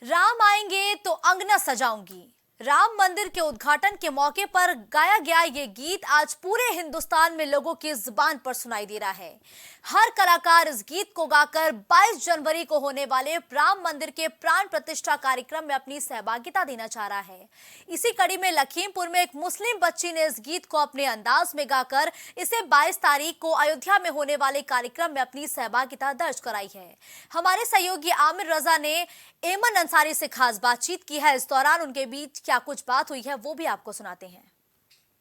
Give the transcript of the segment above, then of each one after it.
राम आएंगे तो अंगना सजाऊंगी। राम मंदिर के उद्घाटन के मौके पर गाया गया ये गीत आज पूरे हिंदुस्तान में लोगों की जुबान पर सुनाई दे रहा है। हर कलाकार इस गीत को गाकर 22 जनवरी को होने वाले राम मंदिर के प्राण प्रतिष्ठा कार्यक्रम में अपनी सहभागिता देना चाह रहा है। इसी कड़ी में लखीमपुर में एक मुस्लिम बच्ची ने इस गीत को अपने अंदाज में गाकर इसे 22 तारीख को अयोध्या में होने वाले कार्यक्रम में अपनी सहभागिता दर्ज कराई है। हमारे सहयोगी आमिर रजा ने एमन अंसारी से खास बातचीत की है। इस दौरान उनके बीच क्या कुछ बात हुई है वो भी आपको सुनाते हैं।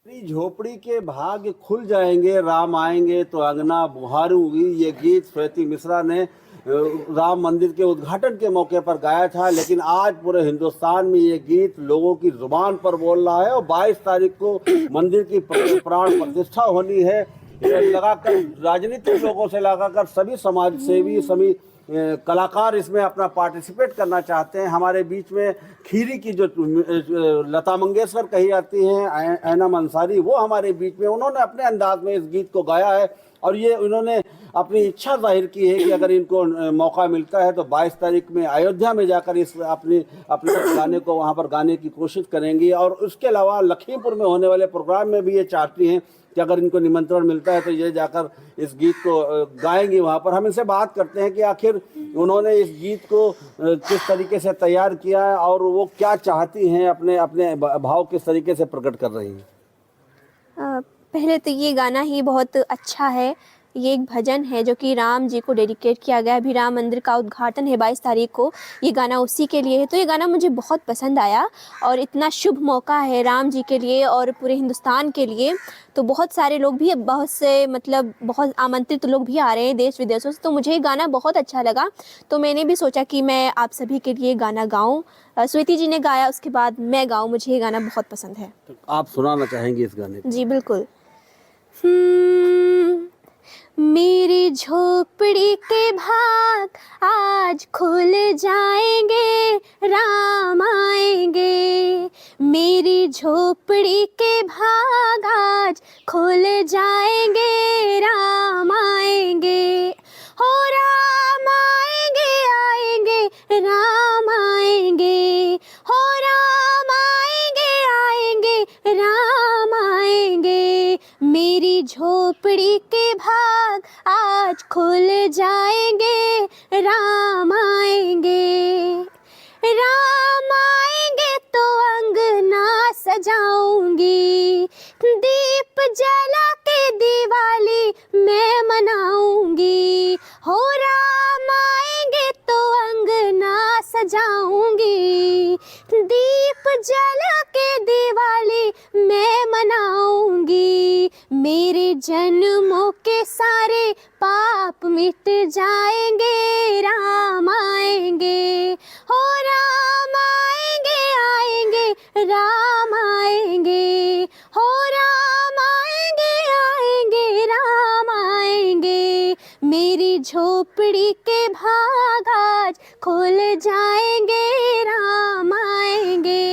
झोपड़ी के भाग खुल जाएंगे, राम आएंगे तो अंगना बुहारूंगी। ये गीत श्वेती मिश्रा ने राम मंदिर के उद्घाटन के मौके पर गाया था, लेकिन आज पूरे हिंदुस्तान में ये गीत लोगों की जुबान पर बोल रहा है और 22 तारीख को मंदिर की प्राण प्रतिष्ठा होनी है। लगाकर राजनीतिक लोगों से लगाकर सभी समाज सेवी, सभी कलाकार इसमें अपना पार्टिसिपेट करना चाहते हैं। हमारे बीच में खीरी की जो लता मंगेशकर कही जाती हैं, एनम अंसारी, वो हमारे बीच में, उन्होंने अपने अंदाज में इस गीत को गाया है और ये उन्होंने अपनी इच्छा जाहिर की है कि अगर इनको मौका मिलता है तो 22 तारीख में अयोध्या में जाकर इस अपने गाने को वहाँ पर गाने की कोशिश करेंगी। और उसके अलावा लखीमपुर में होने वाले प्रोग्राम में भी ये चाहती हैं कि अगर इनको निमंत्रण मिलता है तो ये जाकर इस गीत को गाएंगी वहाँ पर। हम इनसे बात करते हैं कि आखिर उन्होंने इस गीत को किस तरीके से तैयार किया है और वो क्या चाहती हैं, अपने अपने भाव किस तरीके से प्रकट कर रही हैं। पहले तो ये गाना ही बहुत अच्छा है। ये एक भजन है जो कि राम जी को डेडिकेट किया गया है। अभी राम मंदिर का उद्घाटन है 22 तारीख को, ये गाना उसी के लिए है। तो ये गाना मुझे बहुत पसंद आया और इतना शुभ मौका है राम जी के लिए और पूरे हिंदुस्तान के लिए। तो बहुत सारे लोग भी, बहुत से बहुत आमंत्रित लोग भी आ रहे हैं देश विदेशों से। तो मुझे ये गाना बहुत अच्छा लगा, तो मैंने भी सोचा कि मैं आप सभी के लिए गाना गाऊँ। स्वीति जी ने गाया, उसके बाद मैं गाऊँ। मुझे ये गाना बहुत पसंद है। तो आप सुनाना चाहेंगे इस गाने को? जी बिल्कुल। मेरी झोपड़ी के भाग आज खुल जाएंगे, राम आएंगे। मेरी झोपड़ी के भाग आज खुल जाएंगे, राम आएंगे। हो राम आएंगे, आएंगे राम आएंगे। हो राम आएंगे, आएंगे राम आएंगे। मेरी झोपड़ी के भाग आज खुल जाएंगे, राम आएंगे। राम आएंगे तो अंगना सजाऊंगी, दीप जला के दिवाली मैं मनाऊंगी। हो राम आएंगे तो अंगना सजाऊंगी, दीप जला के दिवाली मैं मनाऊंगी। मेरे जन्मों के सारे पाप मिट जाएंगे, राम आएंगे। हो राम आएंगे, आएंगे राम आएंगे। हो राम आएंगे, आएंगे राम आएंगे। मेरी झोपड़ी के भाग आज खुल जाएंगे, राम आएंगे।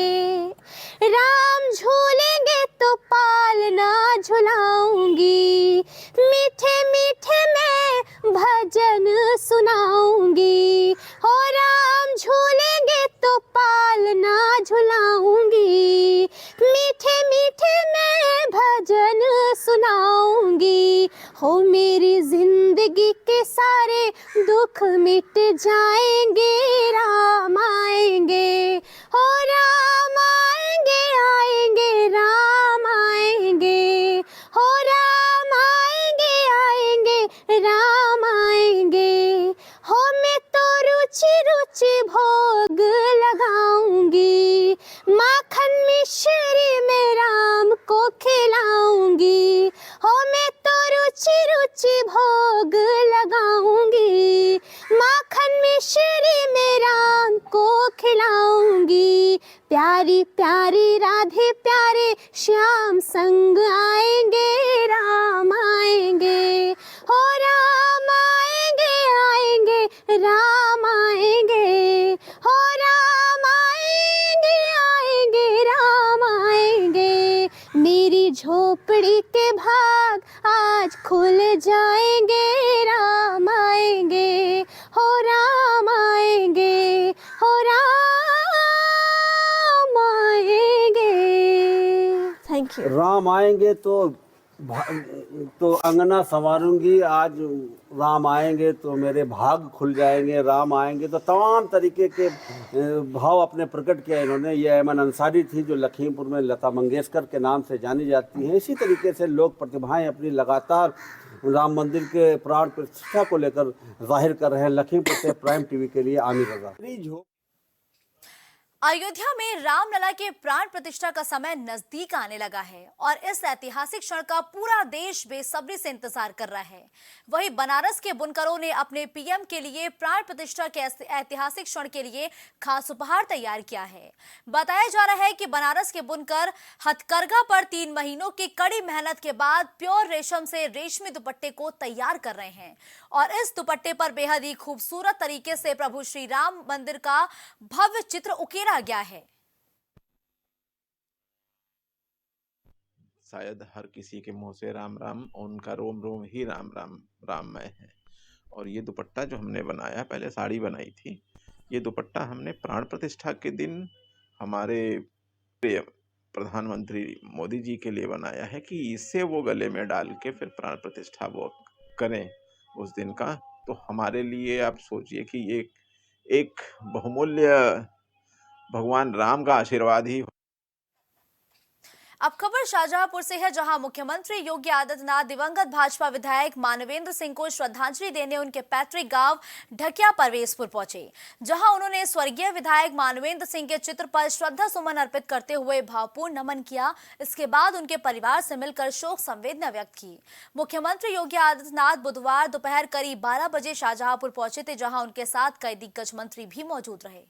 राम झूलेंगे तो पालना झुलाऊंगी, मीठे मीठे मैं भजन सुनाऊंगी। हो राम झूलेंगे तो पालना झुलाऊंगी, मीठे मीठे मैं भजन सुनाऊंगी। हो मेरी जिंदगी के सारे दुख मिट जाएंगे, राम आएंगे। हो राम आएंगे, आएंगे राम आएंगे। हो राम आएंगे, आएंगे राम आएंगे। हो मैं तो रुचि रुचि भोग लगाऊंगी, माखन मिश्री में राम को खिलाऊंगी। हो मैं तो रुचि रुचि भोग लगाऊंगी, माखन मिश्री में राम को खिलाऊंगी। प्यारी प्यारी राधे प्यारे श्याम संग आएंगे, राम आएंगे। हो राम आएंगे, आएंगे राम आएंगे। हो राम आएंगे, आएंगे राम आएंगे। मेरी झोपड़ी के भाग आज खुल जाएंगे, राम आएंगे। हो राम आएंगे। हो राम देखिए। राम आएंगे तो अंगना संवारूंगी, आज राम आएंगे तो मेरे भाग खुल जाएंगे, राम आएंगे तो तमाम तरीके के भाव अपने प्रकट किया इन्होंने। ये अयमन अंसारी थी जो लखीमपुर में लता मंगेशकर के नाम से जानी जाती हैं। इसी तरीके से लोक प्रतिभाएं अपनी लगातार राम मंदिर के प्राण प्रतिष्ठा को लेकर जाहिर कर रहे हैं। लखीमपुर से प्राइम टीवी के लिए आमिर रजा। अयोध्या में रामलला के प्राण प्रतिष्ठा का समय नजदीक आने लगा है और इस ऐतिहासिक क्षण का पूरा देश बेसब्री से इंतजार कर रहा है। वहीं बनारस के बुनकरों ने अपने पीएम के लिए प्राण प्रतिष्ठा के ऐतिहासिक क्षण के लिए खास उपहार तैयार किया है। बताया जा रहा है कि बनारस के बुनकर हथकरघा पर 3 महीनों की कड़ी मेहनत के बाद प्योर रेशम से रेशमी दुपट्टे को तैयार कर रहे हैं और इस दुपट्टे पर बेहद ही खूबसूरत तरीके से प्रभु श्री राम मंदिर का भव्य चित्र उकेरा गया है। शायद हर किसी के मुंह से राम राम, उनका रोम रोम ही राम राम राममय है। और ये दुपट्टा जो हमने बनाया, पहले साड़ी बनाई थी, ये दुपट्टा हमने प्राण प्रतिष्ठा के दिन हमारे प्रधानमंत्री मोदी जी के लिए बनाया है कि इससे वो गले में डाल के फिर प्राण प्रतिष्ठा वो करें उस दिन का। तो हमारे लिए आप सोचिए कि एक बहुमूल्य भगवान राम का आशीर्वाद ही। अब खबर शाहजहांपुर से है, जहां मुख्यमंत्री योगी आदित्यनाथ दिवंगत भाजपा विधायक मानवेंद्र सिंह को श्रद्धांजलि देने उनके पैतृक गांव ढकिया परवेशपुर पहुंचे, जहां उन्होंने स्वर्गीय विधायक मानवेंद्र सिंह के चित्र पर श्रद्धा सुमन अर्पित करते हुए भावपूर्ण नमन किया। इसके बाद उनके परिवार से मिलकर शोक संवेदना व्यक्त की। मुख्यमंत्री योगी आदित्यनाथ बुधवार दोपहर करीब 12 बजे शाहजहांपुर पहुंचे थे, जहां उनके साथ कई दिग्गज मंत्री भी मौजूद रहे।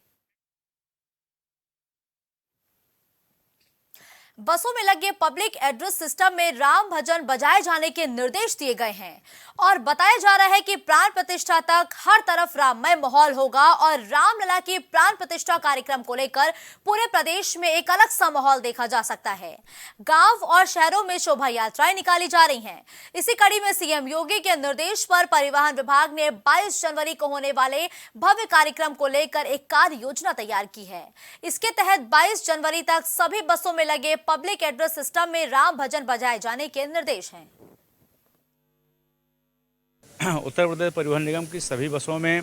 बसों में लगे पब्लिक एड्रेस सिस्टम में राम भजन बजाए जाने के निर्देश दिए गए हैं और बताया जा रहा है कि प्राण प्रतिष्ठा तक हर तरफ राममय माहौल होगा और रामलला की प्राण प्रतिष्ठा कार्यक्रम को लेकर पूरे प्रदेश में एक अलग सा माहौल देखा जा सकता है। गांव और शहरों में शोभा यात्राएं निकाली जा रही हैं। इसी कड़ी में सीएम योगी के निर्देश पर परिवहन विभाग ने 22 जनवरी को होने वाले भव्य कार्यक्रम को लेकर एक कार्य योजना तैयार की है। इसके तहत 22 जनवरी तक सभी बसों में लगे पब्लिक एड्रेस सिस्टम में राम भजन बजाए जाने के निर्देश हैं। उत्तर प्रदेश परिवहन निगम की सभी बसों में,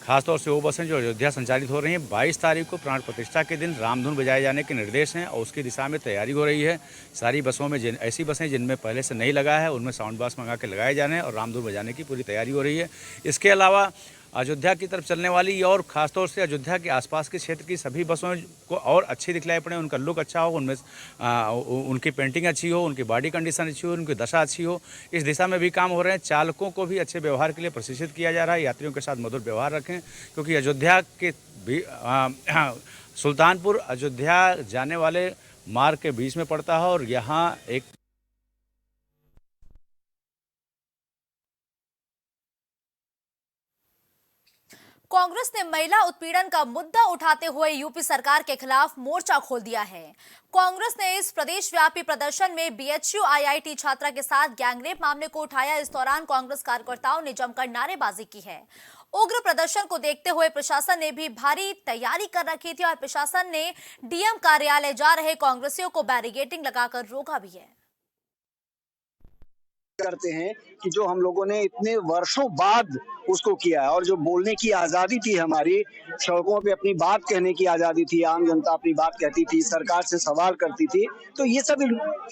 खासतौर से वो बसें जो अयोध्या संचालित हो रही हैं, 22 तारीख को प्राण प्रतिष्ठा के दिन रामधुन बजाए जाने के निर्देश हैं और उसकी दिशा में तैयारी हो रही है। सारी बसों में ऐसी बसें जिनमें पहले से नहीं लगा है, उनमें साउंड बॉक्स मंगा के लगाए जाने और रामधुन बजाने की पूरी तैयारी हो रही है। इसके अलावा अयोध्या की तरफ चलने वाली और ख़ासतौर से अयोध्या के आसपास के क्षेत्र की सभी बसों को और अच्छी दिखलाई पड़े, उनका लुक अच्छा हो, उनमें उनकी पेंटिंग अच्छी हो, उनकी बॉडी कंडीशन अच्छी हो, उनकी दशा अच्छी हो, इस दिशा में भी काम हो रहे हैं। चालकों को भी अच्छे व्यवहार के लिए प्रशिक्षित किया जा रहा है। यात्रियों के साथ मधुर व्यवहार रखें, क्योंकि अयोध्या के भी सुल्तानपुर अयोध्या जाने वाले मार्ग के बीच में पड़ता है और यहाँ एक कांग्रेस ने महिला उत्पीड़न का मुद्दा उठाते हुए यूपी सरकार के खिलाफ मोर्चा खोल दिया है। कांग्रेस ने इस प्रदेश व्यापी प्रदर्शन में बीएचयू आईआईटी छात्रा के साथ गैंगरेप मामले को उठाया। इस दौरान कांग्रेस कार्यकर्ताओं ने जमकर नारेबाजी की है। उग्र प्रदर्शन को देखते हुए प्रशासन ने भी भारी तैयारी कर रखी थी और प्रशासन ने डीएम कार्यालय जा रहे कांग्रेसियों को बैरिकेडिंग लगाकर रोका भी है। करते हैं कि जो हम लोगों ने इतने वर्षों बाद उसको किया है और जो बोलने की आजादी थी, हमारी सड़कों पे अपनी बात कहने की आजादी थी, आम जनता अपनी बात कहती थी, सरकार से सवाल करती थी, तो ये सब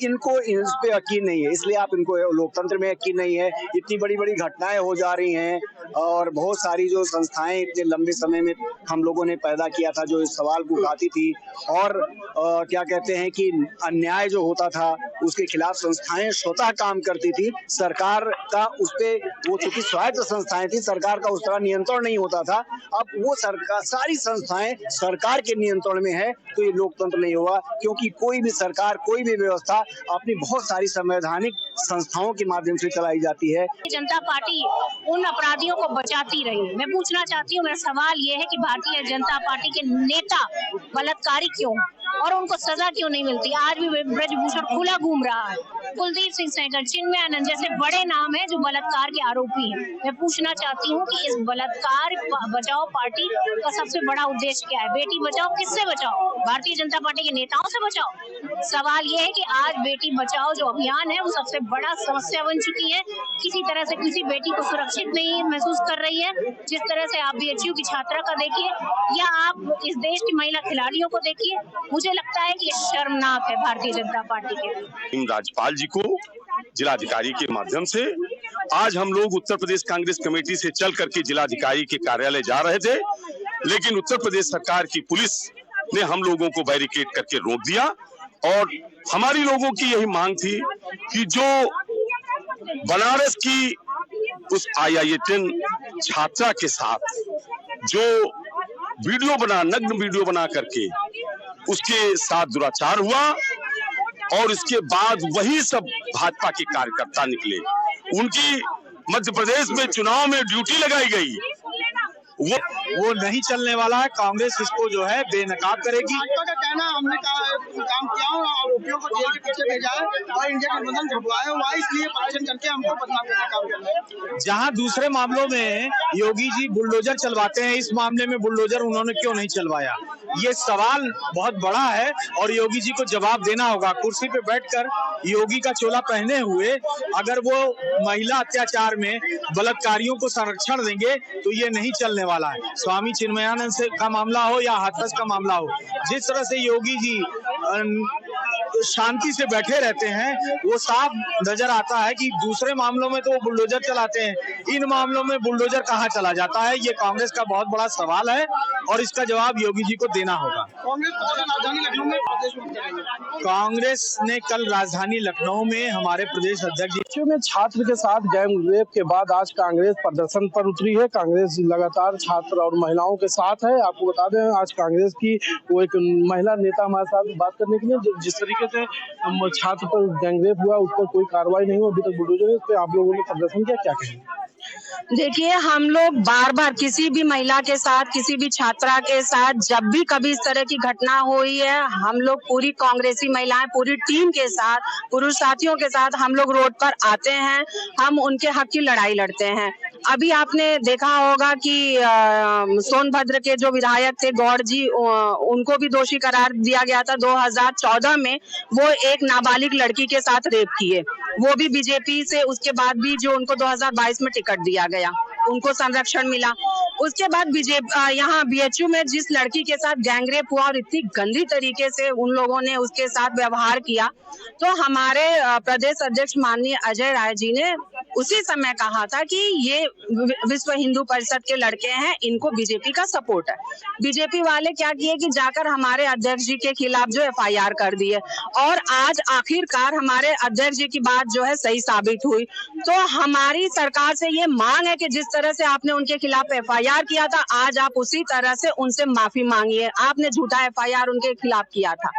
इनको इस पे यकीन नहीं है। इसलिए आप इनको लोकतंत्र में यकीन नहीं है। इतनी बड़ी बड़ी घटनाएं हो जा रही हैं और बहुत सारी जो संस्थाएं इतने लंबे समय में हम लोगों ने पैदा किया था जो इस सवाल को उठाती थी और क्या कहते हैं कि अन्याय जो होता था उसके खिलाफ संस्थाएं स्वतः काम करती थी। सरकार का उस पे, वो चूंकि स्वायत्त संस्थाएं थी, सरकार का उस तरह नियंत्रण नहीं होता था। अब वो सरकार, सारी संस्थाएं सरकार के नियंत्रण में है, तो ये लोकतंत्र नहीं होगा, क्योंकि कोई भी सरकार, कोई भी व्यवस्था अपनी बहुत सारी संवैधानिक संस्थाओं के माध्यम से चलाई जाती है। जनता पार्टी उन अपराधियों को बचाती रही। मैं पूछना चाहती हूँ, मेरा सवाल ये है कि भारतीय जनता पार्टी के नेता बलात्कारी क्यों और उनको सजा क्यों नहीं मिलती? आज भी ब्रजभूषण खुला घूम रहा है। कुलदीप सिंह सेंगर, चिन्मय आनंद जैसे बड़े नाम हैं जो बलात्कार के आरोपी हैं। मैं पूछना चाहती हूँ कि इस बलात्कार बचाओ पार्टी का सबसे बड़ा उद्देश्य क्या है? बेटी बचाओ किससे बचाओ? भारतीय जनता पार्टी के नेताओं से बचाओ? सवाल ये है कि आज बेटी बचाओ जो अभियान है वो सबसे बड़ा समस्या बन चुकी है। किसी तरह से किसी बेटी को सुरक्षित नहीं महसूस कर रही है। जिस तरह से आप बीएचयू की छात्रा का देखिए या आप इस देश की महिला खिलाड़ियों को देखिए, मुझे लगता है कि ये शर्मनाक है भारतीय जनता पार्टी के लिए। राज्यपाल जी को जिलाधिकारी के माध्यम से आज हम लोग उत्तर प्रदेश कांग्रेस कमेटी से चल करके जिलाधिकारी के कार्यालय जा रहे थे, लेकिन उत्तर प्रदेश सरकार की पुलिस ने हम लोगों को बैरिकेड करके रोक दिया। और हमारी लोगों की यही मांग थी कि जो बनारस की उस IITN छात्रा के साथ जो नग्न वीडियो बना करके उसके साथ दुराचार हुआ और इसके बाद वही सब भाजपा के कार्यकर्ता निकले, उनकी मध्य प्रदेश में चुनाव में ड्यूटी लगाई गई, वो नहीं चलने वाला है। कांग्रेस इसको जो है बेनकाब करेगी। भाजपा का कहना हमने काम किया और आरोपियों को जेल के पीछे भेजा है और इंडिया गठबंधन छुपवाया हुआ है, इसलिए पार्टीशन करके हमको बदनाम करने का काम कर रहे हैं। जहां दूसरे मामलों में योगी जी बुलडोजर चलवाते हैं, इस मामले में बुलडोजर उन्होंने क्यों नहीं चलवाया? ये सवाल बहुत बड़ा है और योगी जी को जवाब देना होगा। कुर्सी पे बैठकर योगी का चोला पहने हुए अगर वो महिला अत्याचार में बलात्कारियों को संरक्षण देंगे तो ये नहीं चलने वाला है। स्वामी चिन्मयानंद से का मामला हो या हाथरस का मामला हो, जिस तरह से योगी जी शांति से बैठे रहते हैं वो साफ नजर आता है कि दूसरे मामलों में तो वो बुलडोजर चलाते हैं, इन मामलों में बुलडोजर कहाँ चला जाता है? ये कांग्रेस का बहुत बड़ा सवाल है और इसका जवाब योगी जी को देना होगा। कांग्रेस ने कल राजधानी लखनऊ में हमारे प्रदेश अध्यक्ष में छात्र के साथ गैंग रेप के बाद आज कांग्रेस प्रदर्शन पर उतरी है। कांग्रेस लगातार छात्र और महिलाओं के साथ है। आपको बता दें आज कांग्रेस की वो एक महिला नेता हमारे साथ बात करने के लिए, जिस तरीके से छात्र पर गैंगरेप हुआ उस पर कोई कार्रवाई नहीं हुई अभी तक बुलडोजर, इस पे आप लोगों ने प्रदर्शन किया, क्या कहेंगे? देखिए, हम लोग बार बार किसी भी महिला के साथ, किसी भी छात्रा के साथ जब भी कभी इस तरह की घटना हुई है, हम लोग पूरी कांग्रेसी महिलाएं पूरी टीम के साथ, पुरुष साथियों के साथ हम लोग रोड पर आते हैं, हम उनके हक की लड़ाई लड़ते हैं। अभी आपने देखा होगा कि सोनभद्र के जो विधायक थे गौड़ जी, उनको भी दोषी करार दिया गया था। 2014 में वो एक नाबालिग लड़की के साथ रेप किए, वो भी बीजेपी से। उसके बाद भी जो उनको 2022 में टिकट दिया गया, उनको संरक्षण मिला। उसके बाद बीजेपी यहाँ बीएचयू में जिस लड़की के साथ गैंगरेप हुआ और इतनी गंदी तरीके से उन लोगों ने उसके साथ व्यवहार किया, तो हमारे प्रदेश अध्यक्ष माननीय अजय राय जी ने उसी समय कहा था कि ये विश्व हिंदू परिषद के लड़के हैं, इनको बीजेपी का सपोर्ट है। बीजेपी वाले क्या किए कि जाकर हमारे अध्यक्ष जी के खिलाफ जो FIR कर दिए और आज आखिरकार हमारे अध्यक्ष जी की बात जो है सही साबित हुई। तो हमारी सरकार से ये मांग है कि जिस तरह से आपने उनके खिलाफ FIR किया था, आज आप उसी तरह से उनसे माफी मांगिए। आपने झूठा FIR उनके खिलाफ किया था।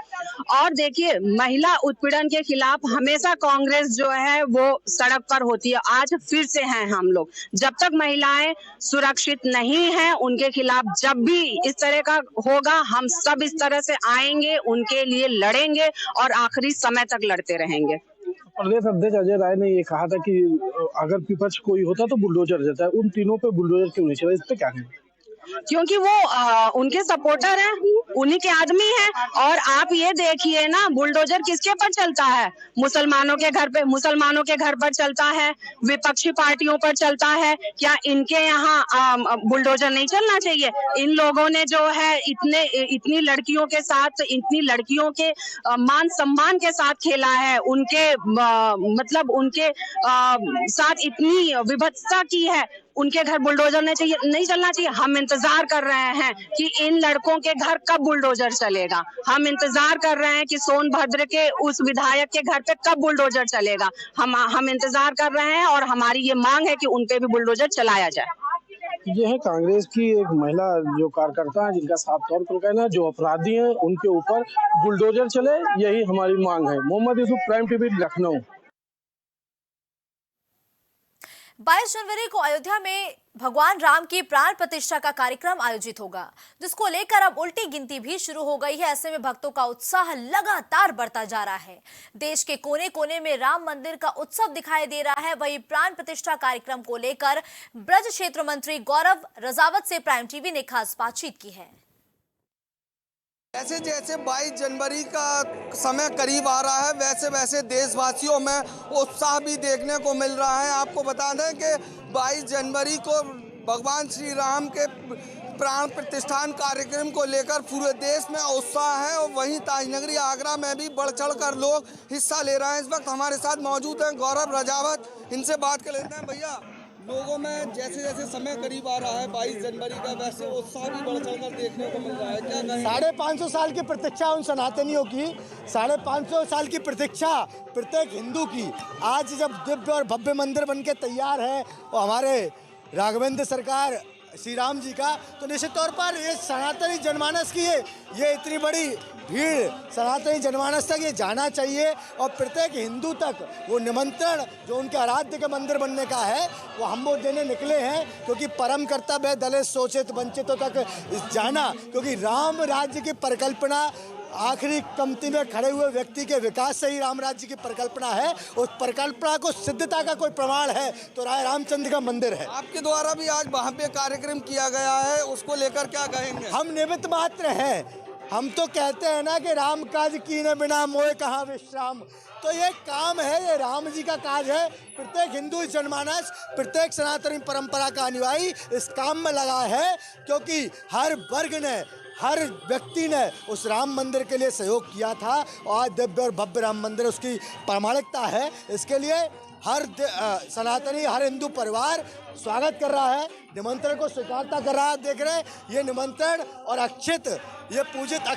और देखिए, महिला उत्पीड़न के खिलाफ हमेशा कांग्रेस जो है वो सड़क पर होती है। आज फिर से हैं हम लोग। जब तक महिलाएं सुरक्षित नहीं हैं, उनके खिलाफ जब भी इस तरह का होगा, हम सब इस तरह से आएंगे, उनके लिए लड़ेंगे और आखिरी समय तक लड़ते रहेंगे। प्रदेश अध्यक्ष अजय राय ने ये कहा था कि अगर विपक्ष कोई होता तो बुलडोजर देता है, उन तीनों पे बुलडोजर क्यों नहीं चला, इस पे क्या कहेंगे? क्योंकि वो उनके सपोर्टर हैं, उन्हीं के आदमी हैं। और आप ये देखिए ना, बुलडोजर किसके पर चलता है? मुसलमानों के घर पे, मुसलमानों के घर पर चलता है, विपक्षी पार्टियों पर चलता है। क्या इनके यहाँ बुलडोजर नहीं चलना चाहिए? इन लोगों ने जो है इतनी लड़कियों के साथ, इतनी लड़कियों के मान सम्मान के साथ खेला है, उनके मतलब उनके साथ इतनी विभत्सता की है, उनके घर बुलडोजर नहीं चलना चाहिए। हम इंतजार कर रहे हैं कि इन लड़कों के घर कब बुलडोजर चलेगा। हम इंतजार कर रहे हैं कि सोनभद्र के उस विधायक के घर पे कब बुलडोजर चलेगा। हम इंतजार कर रहे हैं और हमारी ये मांग है कि उन पे भी बुलडोजर चलाया जाए। ये है कांग्रेस की एक महिला जो कार्यकर्ता है, जिनका साफ तौर पर कहना है जो अपराधी हैं उनके ऊपर बुलडोजर चले, यही हमारी मांग है। Mohammed Yusuf, prime TV, Lucknow. 22 जनवरी को अयोध्या में भगवान राम की प्राण प्रतिष्ठा का कार्यक्रम आयोजित होगा, जिसको लेकर अब उल्टी गिनती भी शुरू हो गई है। ऐसे में भक्तों का उत्साह लगातार बढ़ता जा रहा है। देश के कोने कोने में राम मंदिर का उत्सव दिखाई दे रहा है। वहीं प्राण प्रतिष्ठा कार्यक्रम को लेकर ब्रज क्षेत्र मंत्री गौरव रजावत से प्राइम टीवी ने खास बातचीत की है। जैसे जैसे 22 जनवरी का समय करीब आ रहा है, वैसे वैसे देशवासियों में उत्साह भी देखने को मिल रहा है। आपको बता दें कि 22 जनवरी को भगवान श्री राम के प्राण प्रतिष्ठान कार्यक्रम को लेकर पूरे देश में उत्साह है और वहीं ताजनगरी आगरा में भी बढ़ चढ़ कर लोग हिस्सा ले रहे हैं। इस वक्त हमारे साथ मौजूद हैं गौरव रजावत, इनसे बात कर लेते हैं। भैया, लोगों में जैसे जैसे समय करीब आ रहा है 22 जनवरी का, वैसे उत्साह भी बढ़ चढ़ कर देखने को मिल रहा है, क्या कहें? 550 साल की प्रतीक्षा उन सनातनियों की, 550 साल की प्रतीक्षा प्रत्येक हिंदू की आज जब दिव्य और भव्य मंदिर बनके तैयार है और हमारे राघवेंद्र सरकार श्री राम जी का, तो निश्चित तौर पर ये सनातनी जनमानस की ये इतनी बड़ी भीड़ सनातनी जनमानस तक ये जाना चाहिए और प्रत्येक हिंदू तक वो निमंत्रण जो उनके आराध्य के मंदिर बनने का है वो हम वो देने निकले हैं, क्योंकि परम कर्तव्य है दलित शोषित वंचितों तक जाना, क्योंकि राम राज्य की परिकल्पना आखिरी पंक्ति में खड़े हुए व्यक्ति के विकास से ही राम राज्य की परिकल्पना है। उस परिकल्पना को सिद्धता का कोई प्रमाण है तो राय रामचंद्र का मंदिर है। आपके द्वारा भी आज वहाँ पे कार्यक्रम किया गया है, उसको लेकर क्या कहेंगे? हम निमित्त मात्र हैं। हम तो कहते हैं ना कि राम काज कीने बिना मोए कहाँ विश्राम, तो ये काम है, ये राम जी का काज है। प्रत्येक हिंदू जनमानस, प्रत्येक सनातनी परंपरा का अनुयायी इस काम में लगा है, क्योंकि हर वर्ग ने, हर व्यक्ति ने उस राम मंदिर के लिए सहयोग किया था और आज दिव्य और भव्य राम मंदिर उसकी प्रामाणिकता है। इसके लिए हर सनातनी, हर हिंदू परिवार स्वागत कर रहा है, निमंत्रण को स्वीकारता कर रहा है। देख रहे हैं ये निमंत्रण और अक्षित, ये पूजित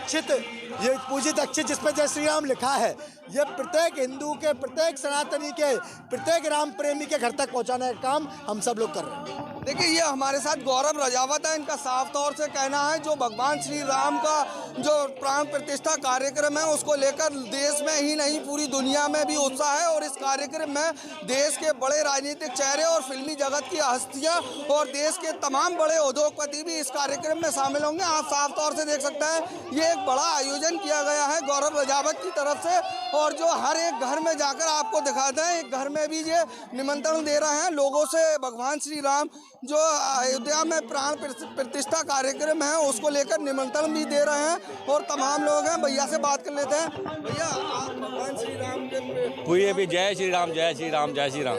अक्षित जिस पर जय श्री राम लिखा है, ये प्रत्येक हिंदू के, प्रत्येक सनातनी के, प्रत्येक राम प्रेमी के घर तक पहुंचाने का काम हम सब लोग कर रहे हैं। देखिए, ये हमारे साथ गौरव रजावत है। इनका साफ तौर से कहना है जो भगवान श्री राम का जो प्राण प्रतिष्ठा कार्यक्रम है उसको लेकर देश में ही नहीं पूरी दुनिया में भी उत्साह है और इस कार्यक्रम में देश के बड़े राजनीतिक चेहरे और फिल्मी जगत की हस्तियां और देश के तमाम बड़े उद्योगपति भी इस कार्यक्रम में शामिल होंगे। आप साफ तौर से देख सकते हैं ये एक बड़ा आयोजन किया गया है गौरव रजावत की तरफ से, और जो हर एक घर में जाकर आपको दिखाते हैं, एक घर में भी ये निमंत्रण दे रहे हैं लोगों से। भगवान श्री राम जो अयोध्या में प्राण प्रतिष्ठा कार्यक्रम है उसको लेकर निमंत्रण भी दे रहे हैं और तमाम लोग हैं। भैया से बात कर लेते हैं। भैया, आप भगवान श्री राम के पूरी अभी जय श्री राम, जय श्री राम, जय श्री राम,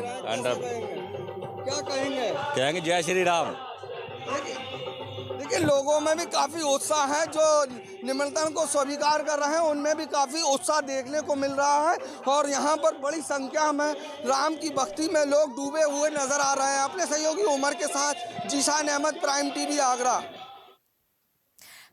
क्या कहेंगे जय श्री राम। देखिए, लोगों में भी काफ़ी उत्साह है, जो निमंत्रण को स्वीकार कर रहे हैं उनमें भी काफ़ी उत्साह देखने को मिल रहा है और यहाँ पर बड़ी संख्या में राम की भक्ति में लोग डूबे हुए नजर आ रहे हैं। अपने सहयोगी उमर के साथ जीशान अहमद, प्राइम टीवी आगरा।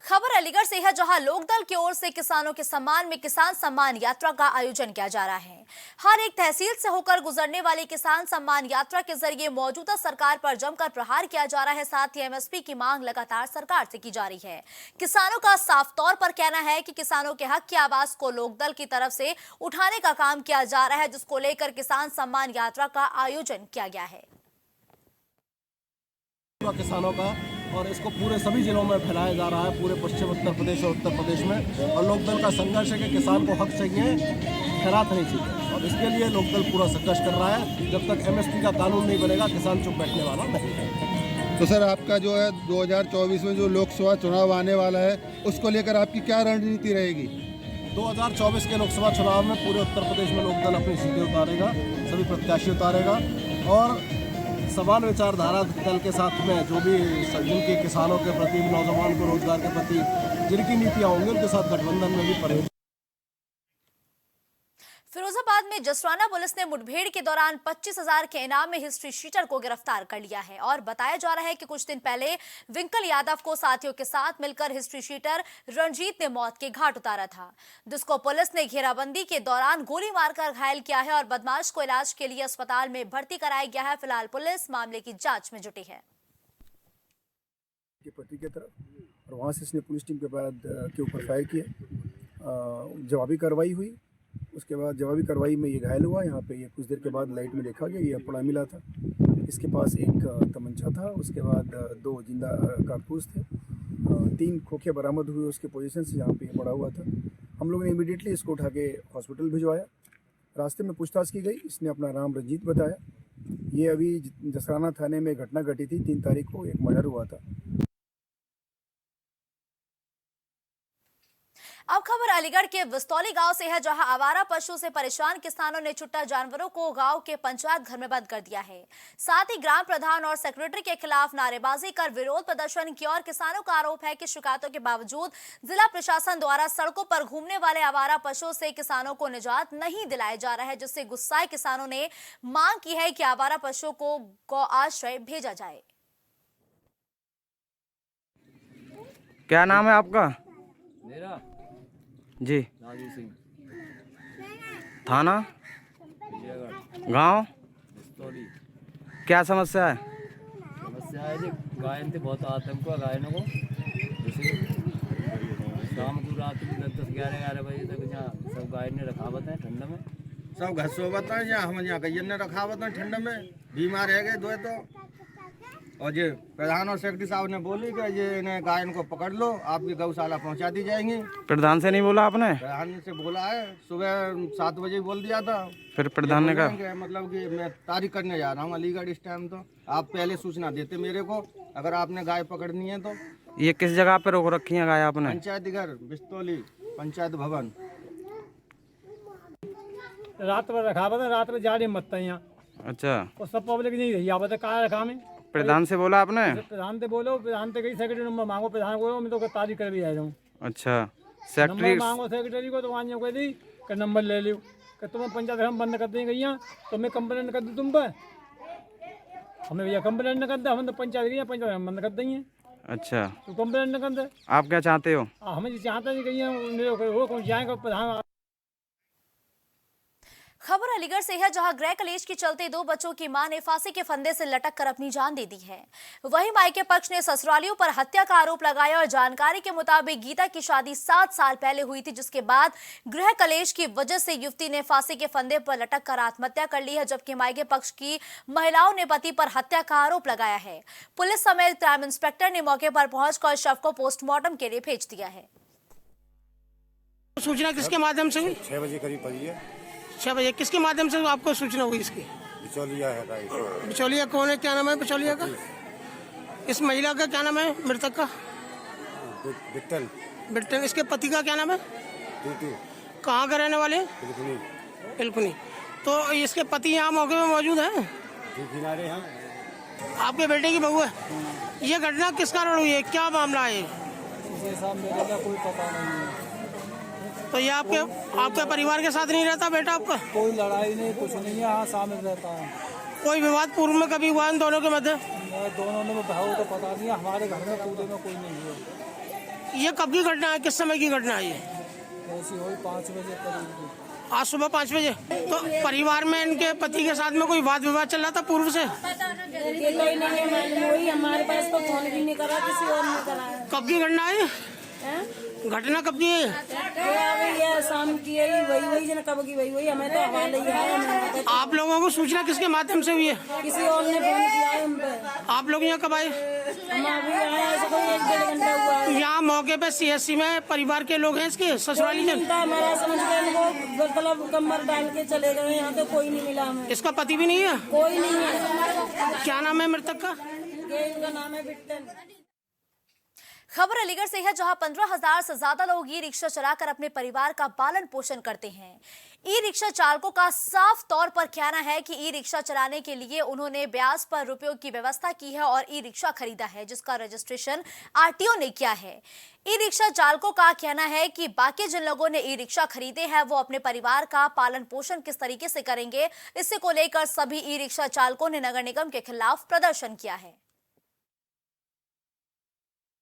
खबर अलीगढ़ से है, जहां लोकदल की ओर से किसानों के सम्मान में किसान सम्मान यात्रा का आयोजन किया जा रहा है। हर एक तहसील से होकर गुजरने वाली किसान सम्मान यात्रा के जरिए मौजूदा सरकार पर जमकर प्रहार किया जा रहा है। साथ ही एमएसपी की मांग लगातार सरकार से की जा रही है। किसानों का साफ तौर पर कहना है कि किसानों के हक की आवाज को लोकदल की तरफ से उठाने का काम किया जा रहा है, जिसको लेकर किसान सम्मान यात्रा का आयोजन किया गया है। किसानों का, और इसको पूरे सभी जिलों में फैलाया जा रहा है, पूरे पश्चिम उत्तर प्रदेश और उत्तर प्रदेश में। और लोकदल का संघर्ष है कि किसान को हक चाहिए, खैरात नहीं चाहिए, और इसके लिए लोकदल पूरा संघर्ष कर रहा है। जब तक एमएसपी का कानून नहीं बनेगा किसान चुप बैठने वाला नहीं है। तो सर, आपका जो है 2024 में जो लोकसभा चुनाव आने वाला है उसको लेकर आपकी क्या रणनीति रहेगी? 2024 के लोकसभा चुनाव में पूरे उत्तर प्रदेश में लोकदल अपनी सीटें उतारेगा, सभी प्रत्याशी उतारेगा और समान विचारधारा दल के साथ में जो भी जिनके किसानों के प्रति, नौजवान को रोजगार के प्रति जिनकी नीतियां होंगी उनके साथ गठबंधन में भी पड़ेगी। फिरोजाबाद में जसराना पुलिस ने मुठभेड़ के दौरान 25,000 के इनाम में हिस्ट्री शीटर को गिरफ्तार कर लिया है और बताया जा रहा है कि कुछ दिन पहले विंकल यादव को साथियों के साथ मिलकर हिस्ट्री शीटर रणजीत ने मौत के घाट उतारा था, जिसको पुलिस ने घेराबंदी के दौरान गोली मारकर घायल किया है और बदमाश को इलाज के लिए अस्पताल में भर्ती कराया गया है। फिलहाल पुलिस मामले की जाँच में जुटी है। पट्टी की तरफ और वहाँ से इसने पुलिस टीम के ऊपर फायर किया, जवाबी कार्रवाई हुई। उसके बाद जवाबी कार्रवाई में ये घायल हुआ। यहाँ पे ये कुछ देर के बाद लाइट में देखा गया, ये पड़ा मिला था। इसके पास एक तमंचा था, उसके बाद 2 जिंदा कारतूस थे, 3 खोखे बरामद हुए उसके पोजीशन से जहाँ पे पड़ा हुआ था। हम लोगों ने इमीडिएटली इसको उठा के हॉस्पिटल भिजवाया। रास्ते में पूछताछ की गई, इसने अपना नाम रंजीत बताया। ये अभी जसराना थाने में घटना घटी थी, 3 तारीख को एक मर्डर हुआ था। अब खबर अलीगढ़ के विस्तौली गांव से है, जहां आवारा पशु से परेशान किसानों ने छुट्टा जानवरों को गांव के पंचायत घर में बंद कर दिया है। साथ ही ग्राम प्रधान और सेक्रेटरी के खिलाफ नारेबाजी कर विरोध प्रदर्शन किया और किसानों का आरोप है कि शिकायतों के बावजूद जिला प्रशासन द्वारा सड़कों पर घूमने वाले आवारा पशुओं से किसानों को निजात नहीं दिलाया जा रहा है, जिससे गुस्साए किसानों ने मांग की है कि आवारा पशुओं को गौ आश्रय भेजा जाए। क्या नाम है आपका? मेरा जी। राजू सिंह। थाना? गांव? क्या समस्या है? समस्या है जी, गायन से बहुत आतंक हुआ गायनों को। जैसे शाम को रात को 10-11 बजे तक यहाँ सब गायन ने रखावत है ठंड में, सब घसोवत है यहाँ, हम यहाँ कई ने रखावत है ठंड में, बीमार रह गए दो तो। और ये प्रधान और सेक्रेटरी साहब ने बोली कि ये इन्हें गायन को पकड़ लो, आपकी गौशाला पहुंचा दी जाएंगी। प्रधान से नहीं बोला आपने? प्रधान से बोला है, सुबह 7 बजे बोल दिया था। फिर प्रधान ने कहा मतलब कि मैं तारीख करने जा रहा हूँ अलीगढ़ इस टाइम, तो आप पहले सूचना देते मेरे को अगर आपने गाय पकड़नी है तो। ये किस जगह पे रोक रखी है गाय आपने? पंचायत घर विस्तौली पंचायत भवन। रात में रखावत है, रात में जा रही मत यहाँ। अच्छा, और सब पब्लिक नहीं रही आप कहा रखा में। प्रधान से बोला आपने? प्रधान से बोलो, प्रधान से गई सेक्रेटरी नंबर मांगो, प्रधान को मैं तो तारीख कर भी आ जाऊँ। अच्छा, सेक्रेटरी मांगो सेक्रेटरी को, तो वहाँ कह दी कि नंबर ले लियो कि तुम्हें पंचायत हम बंद कर देंगे यहाँ, तो मैं कंप्लेंट कर दूँ तुम पर। हमें भैया कंप्लेंट न कर दे, हम तो पंचायत गई, पंचायत हम बंद कर देंगे। अच्छा, तो कंप्लेंट न कर दे। आप क्या चाहते हो? हमें चाहते हैं कि जाएंगे प्रधान। खबर अलीगढ़ से है, जहां गृह कलेश के चलते 2 बच्चों की मां ने फांसी के फंदे से लटक कर अपनी जान दे दी है। वहीं मायके पक्ष ने ससुरालियों पर हत्या का आरोप लगाया और जानकारी के मुताबिक गीता की शादी 7 साल पहले हुई थी, जिसके बाद गृह कलेश की वजह से युवती ने फांसी के फंदे पर लटक कर आत्महत्या कर ली है, जबकि मायके पक्ष की महिलाओं ने पति पर हत्या का आरोप लगाया है। पुलिस समेत क्राइम इंस्पेक्टर ने मौके पर पहुंचकर शव को पोस्टमार्टम के लिए भेज दिया है। सूचना किसके माध्यम से हुई? 6 बजे करीब पड़ी है। 6 बजे किसके माध्यम से आपको सूचना हुई इसकी? बिचौलिया है। बिचौलिया कौन है, क्या नाम है बिचौलिया का? इस महिला का क्या नाम है, मृतक का? बिट्टन। बिट्टन। इसके पति का क्या नाम है? टूटू। कहाँ का रहने वाले? पिलकुनी। तो इसके पति यहाँ मौके में मौजूद है? किनारे हैं। आपके बेटे की बहू है? ये घटना किस कारण हुई है, क्या मामला है? कोई पता नहीं है। तो ये आपके परिवार के साथ नहीं रहता बेटा आपका? कोई लड़ाई नहीं, कुछ नहीं है, हाँ शामिल रहता है। कोई विवाद पूर्व में कभी हुआ इन दोनों के मध्य? दोनों में भाव तो पता नहीं है, हमारे घर में पूरे में कोई नहीं है। ये कब की घटना है, किस समय की घटना है ये? ऐसी हुई 5 बजे करीब। आज सुबह 5 बजे। तो परिवार में इनके पति के साथ में कोई वाद विवाद चल रहा था पूर्व से? कोई नहीं, हमारे पास तो फोन भी नहीं करा, किसी और ने करा। कब की घटना है? घटना कब की है? शाम की है, वही जन कब की वही हमें तो हवाले ही है। आप लोगों को सूचना किसके माध्यम से हुई है? किसी और ने फोन किया है हम पे। आप लोग यहाँ कब आए? हम अभी आए, ऐसे कोई 1-1.5 घंटा हुआ है। यहाँ मौके पे CSC में परिवार के लोग हैं इसके ससुराली जन? हमारा समझ के इनको मतलब कमर डाल के चले गए, यहाँ तो कोई नहीं मिला हमें। इसका पति भी नहीं है? कोई नहीं है। क्या नाम है मृतक का? इनका नाम है बिट्टन। खबर अलीगढ़ से है, जहां 15,000 से ज्यादा लोग ई रिक्शा चलाकर अपने परिवार का पालन पोषण करते हैं। ई रिक्शा चालकों का साफ तौर पर कहना है कि ई रिक्शा चलाने के लिए उन्होंने ब्याज पर रुपयों की व्यवस्था की है और ई रिक्शा खरीदा है, जिसका रजिस्ट्रेशन RTO ने किया है। ई रिक्शा चालकों का कहना है कि बाकी जिन लोगों ने ई रिक्शा खरीदे हैं वो अपने परिवार का पालन पोषण किस तरीके से करेंगे, इसी को लेकर सभी ई रिक्शा चालकों ने नगर निगम के खिलाफ प्रदर्शन किया है।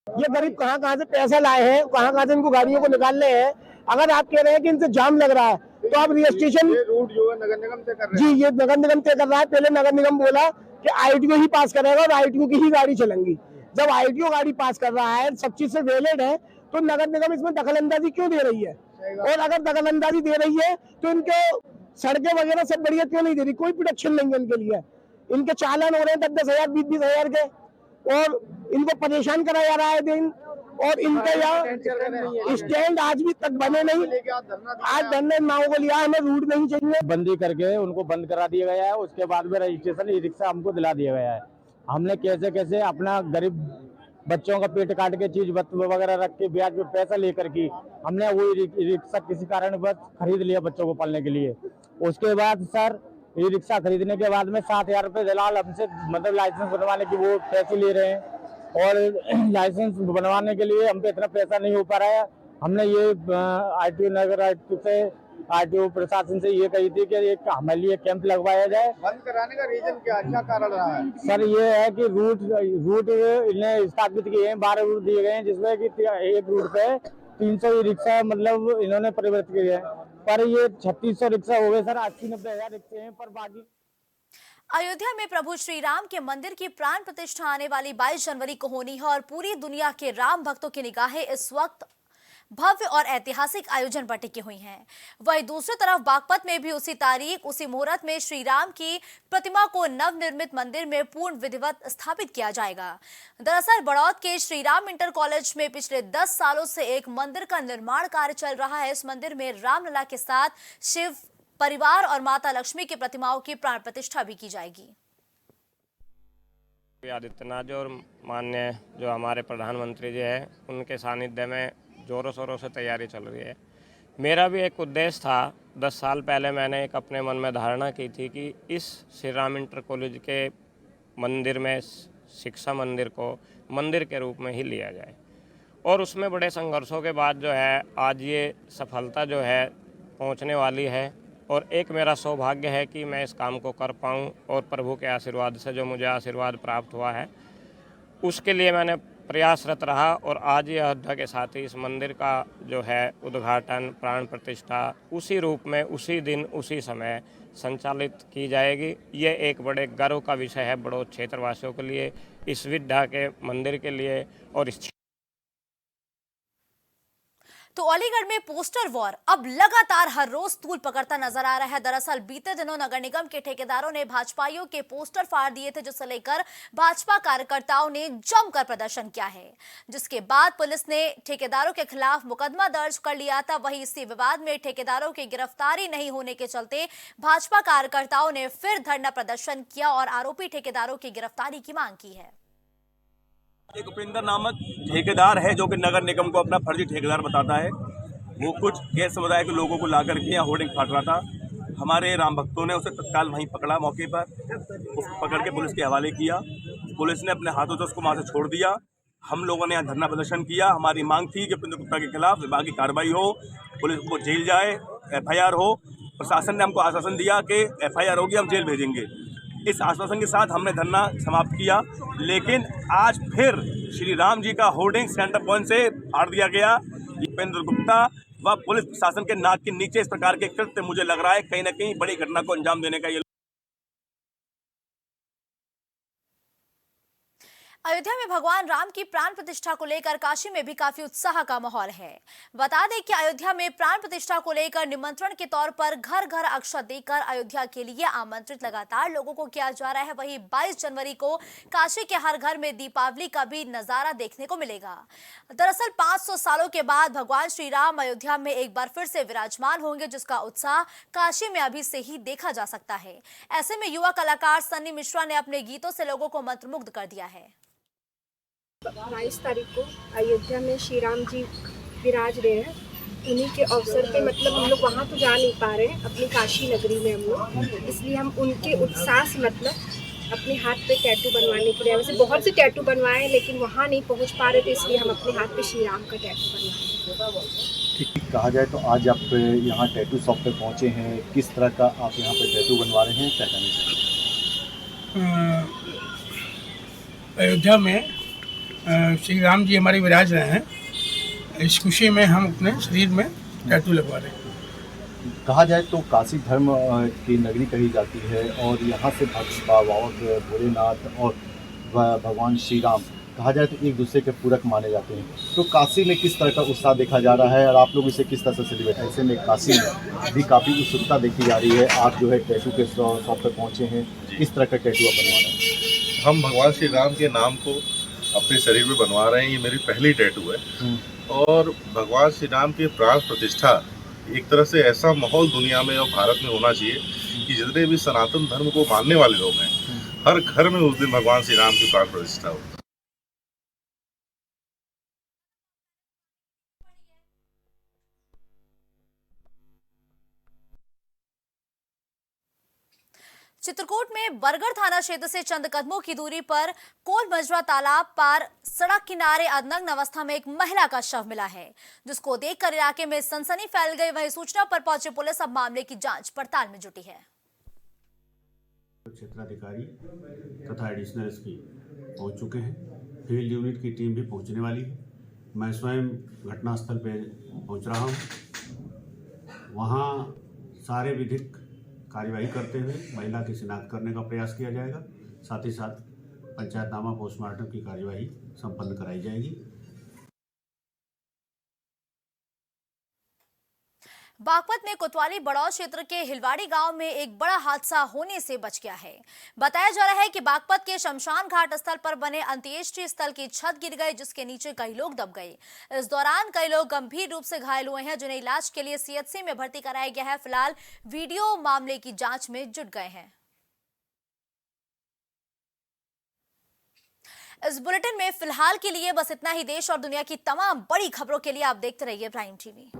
ये गरीब कहाँ से पैसा लाए हैं, कहाँ से इनको गाड़ियों को निकालने हैं। अगर आप कह रहे हैं कि इनसे जाम लग रहा है, तो आप रजिस्ट्रेशन रूट जो है नगर निगम तय कर रहे हैं। जी, ये नगर निगम तय कर रहा है। पहले नगर निगम बोला कि ITO ही पास करेगा और ITO की ही गाड़ी चलेंगी। जब ITO गाड़ी पास कर रहा है, सब चीज से वैलिड है, तो नगर निगम इसमें दखलंदाजी क्यों दे रही है? और अगर दखलंदाजी दे रही है तो इनके सड़कें वगैरह सब बढ़िया क्यों नहीं दे रही? कोई प्रोटेक्शन नहीं है इनके लिए। इनके चालान हो रहे हैं 10,000 20,000 के, और इनको परेशान कराया जा रहा है दिन। और इनके यहाँ स्टैंड आज भी तक बने नहीं। आज धरने माओ को लिया, हमें रूट नहीं चाहिए। बंदी करके उनको बंद करा दिया गया है। उसके बाद में रजिस्ट्रेशन ई रिक्शा हमको दिला दिया गया है। हमने कैसे कैसे अपना गरीब बच्चों का पेट काट के चीज वगैरह रख के ब्याज पे पैसा लेकर के हमने वो रिक्शा किसी कारण बस खरीद लिया बच्चों को पालने के लिए। उसके बाद सर ई रिक्शा खरीदने के बाद में 7,000 रुपये दलाल हमसे मतलब लाइसेंस बनवाने की वो पैसे ले रहे हैं, और लाइसेंस बनवाने के लिए हम पे इतना पैसा नहीं हो पा रहा है। हमने ये आरटीओ नगर आयुक्त से, आरटीओ प्रशासन से ये कही थी कि एक हमारे लिए कैंप लगवाया जाए। बंद कराने का रीजन क्या, क्या कारण रहा है? सर ये है कि रूट इन्हें स्थापित किए हैं, 12 रूट दिए गए हैं, जिसमें कि एक रूट पे 300 रिक्शा मतलब इन्होंने परिवर्तित किए हैं, पर ये 3600 रिक्शा हो गए सर। 80-90 हजार रिक्शे हैं, पर बाकी अयोध्या में प्रभु श्री राम के मंदिर की प्राण प्रतिष्ठा आने वाली 22 जनवरी को होनी है और पूरी दुनिया के राम भक्तों की निगाहें इस वक्त भव्य और ऐतिहासिक आयोजन पर टिकी हुई हैं। वहीं दूसरी तरफ बागपत में भी उसी तारीख उसी मुहूर्त में श्री राम की प्रतिमा को नवनिर्मित मंदिर में पूर्ण विधिवत स्थापित किया जाएगा। दरअसल बड़ौद के श्री राम इंटर कॉलेज में पिछले 10 सालों से एक मंदिर का निर्माण कार्य चल रहा है। इस मंदिर में रामलला के साथ शिव परिवार और माता लक्ष्मी की प्रतिमाओं की प्राण प्रतिष्ठा भी की जाएगी। आदित्यनाथ और माननीय जो हमारे प्रधानमंत्री जी हैं, उनके सानिध्य में जोरों शोरों से तैयारी चल रही है। मेरा भी एक उद्देश्य था, 10 साल पहले मैंने एक अपने मन में धारणा की थी कि इस श्री राम इंटर कॉलेज के मंदिर में शिक्षा मंदिर को मंदिर के रूप में ही लिया जाए, और उसमें बड़े संघर्षों के बाद जो है आज ये सफलता जो है पहुंचने वाली है। और एक मेरा सौभाग्य है कि मैं इस काम को कर पाऊं, और प्रभु के आशीर्वाद से जो मुझे आशीर्वाद प्राप्त हुआ है उसके लिए मैंने प्रयासरत रहा। और आज ये अयोध्या के साथ ही इस मंदिर का जो है उद्घाटन, प्राण प्रतिष्ठा उसी रूप में, उसी दिन, उसी समय संचालित की जाएगी। ये एक बड़े गर्व का विषय है बड़ौद क्षेत्रवासियों के लिए, इस विद्या के मंदिर के लिए। और इस तो अलीगढ़ में पोस्टर वॉर अब लगातार हर रोज तूल पकड़ता नजर आ रहा है। दरअसल बीते दिनों नगर निगम के ठेकेदारों ने भाजपाइयों के पोस्टर फाड़ दिए थे, जिसे लेकर भाजपा कार्यकर्ताओं ने जमकर प्रदर्शन किया है, जिसके बाद पुलिस ने ठेकेदारों के खिलाफ मुकदमा दर्ज कर लिया था। वहीं इसी विवाद में ठेकेदारों की गिरफ्तारी नहीं होने के चलते भाजपा कार्यकर्ताओं ने फिर धरना प्रदर्शन किया और आरोपी ठेकेदारों की गिरफ्तारी की मांग की है। एक उपेंद्र नामक ठेकेदार है जो कि नगर निगम को अपना फर्जी ठेकेदार बताता है। वो कुछ गैर समुदाय के लोगों को ला करके यहाँ होर्डिंग फाड़ रहा था। हमारे राम भक्तों ने उसे तत्काल वहीं पकड़ा, मौके पर उसको पकड़ के पुलिस के हवाले किया। पुलिस ने अपने हाथों से उसको वहाँ से छोड़ दिया। हम लोगों ने यहाँ धरना प्रदर्शन किया। हमारी मांग थी कि उपेंद्र गुप्ता के खिलाफ विभागीय कार्रवाई हो, पुलिस को जेल जाए, FIR हो। प्रशासन ने हमको आश्वासन दिया कि FIR होगी, हम जेल भेजेंगे। इस आश्वासन के साथ हमने धरना समाप्त किया, लेकिन आज फिर श्री राम जी का होर्डिंग सेंटर पॉइंट से फाड़ दिया गया। उपेंद्र गुप्ता व पुलिस प्रशासन के नाक के नीचे इस प्रकार के कृत्य मुझे लग रहा है कहीं न कहीं बड़ी घटना को अंजाम देने का। ये अयोध्या में भगवान राम की प्राण प्रतिष्ठा को लेकर काशी में भी काफी उत्साह का माहौल है। बता दें कि अयोध्या में प्राण प्रतिष्ठा को लेकर निमंत्रण के तौर पर घर घर अक्षत देकर अयोध्या के लिए आमंत्रित लगातार लोगों को किया जा रहा है। वहीं 22 जनवरी को काशी के हर घर में दीपावली का भी नजारा देखने को मिलेगा। दरअसल 500 सालों के बाद भगवान श्री राम अयोध्या में एक बार फिर से विराजमान होंगे, जिसका उत्साह काशी में अभी से ही देखा जा सकता है। ऐसे में युवा कलाकार सन्नी मिश्रा ने अपने गीतों से लोगों को मंत्रमुग्ध कर दिया है। 22 तारीख को अयोध्या में श्री राम जी विराज रहे हैं। उन्हीं के अवसर पे मतलब हम लोग वहाँ तो जा नहीं पा रहे हैं अपनी काशी नगरी में हम लोग, इसलिए हम उनके उत्साह से मतलब अपने हाथ पे टैटू बनवाने के लिए, वैसे बहुत से टैटू बनवाए लेकिन वहाँ नहीं पहुँच पा रहे थे, इसलिए हम अपने हाथ पे श्री राम का टैटू बनवाए। ठीक कहा जाए तो आज आप यहाँ टैटू शॉप पे पहुँचे हैं, किस तरह का आप यहाँ पे टैटू बनवा रहे हैं, क्या कहना चाहिए? अयोध्या में श्री राम जी हमारे विराज रहे हैं, इस खुशी में हम अपने शरीर में टैटू लगवा रहे हैं। कहा जाए तो काशी धर्म की नगरी कही जाती है और यहाँ से भक्त बाबा और भोलेनाथ और भगवान श्री राम कहा जाए तो एक दूसरे के पूरक माने जाते हैं। तो काशी में किस तरह का उत्साह देखा जा रहा है और आप लोग इसे किस तरह से सेलिब्रेट? ऐसे में काशी में भी काफ़ी उत्सुकता देखी जा रही है। आप जो है टैटू के शॉप पर पहुँचे हैं, किस तरह का टैटू आप बनवा रहे हैं? हम भगवान श्री राम के नाम को अपने शरीर में बनवा रहे हैं। ये मेरी पहली टैटू है और भगवान श्री राम की प्राण प्रतिष्ठा एक तरह से ऐसा माहौल दुनिया में और भारत में होना चाहिए कि जितने भी सनातन धर्म को मानने वाले लोग हैं, हर घर में उस दिन भगवान श्री राम की प्राण प्रतिष्ठा हो। चित्रकूट में बरगढ़ थाना क्षेत्र से चंद कदमों की दूरी पर कोल मजरा तालाब पार सड़क किनारे अनंग अवस्था में एक महिला का शव मिला है, जिसको देखकर इलाके में सनसनी फैल गई। वहीं सूचना पर पहुंची पुलिस अब मामले की जांच पड़ताल में जुटी है। क्षेत्राधिकारी तथा एडिशनल एसपी पहुंच चुके हैं। फील्ड यूनिट की टीम भी पहुंचने वाली है। मैं स्वयं घटनास्थल पर पहुंच रहा हूं। वहां सारे विधिक कार्यवाही करते हुए महिला की शिनाख्त करने का प्रयास किया जाएगा। साथ ही साथ पंचायतनामा पोस्टमार्टम की कार्यवाही संपन्न कराई जाएगी। बागपत में कोतवाली बड़ौद क्षेत्र के हिलवाड़ी गांव में एक बड़ा हादसा होने से बच गया है। बताया जा रहा है कि बागपत के शमशान घाट स्थल पर बने अंत्येष्टि स्थल की छत गिर गई, जिसके नीचे कई लोग दब गए। इस दौरान कई लोग गंभीर रूप से घायल हुए हैं, जिन्हें इलाज के लिए सीएचसी में भर्ती कराया गया है। फिलहाल वीडियो मामले की जांच में जुट गए हैं। इस बुलेटिन में फिलहाल के लिए बस इतना ही। देश और दुनिया की तमाम बड़ी खबरों के लिए आप देखते रहिए प्राइम टीवी।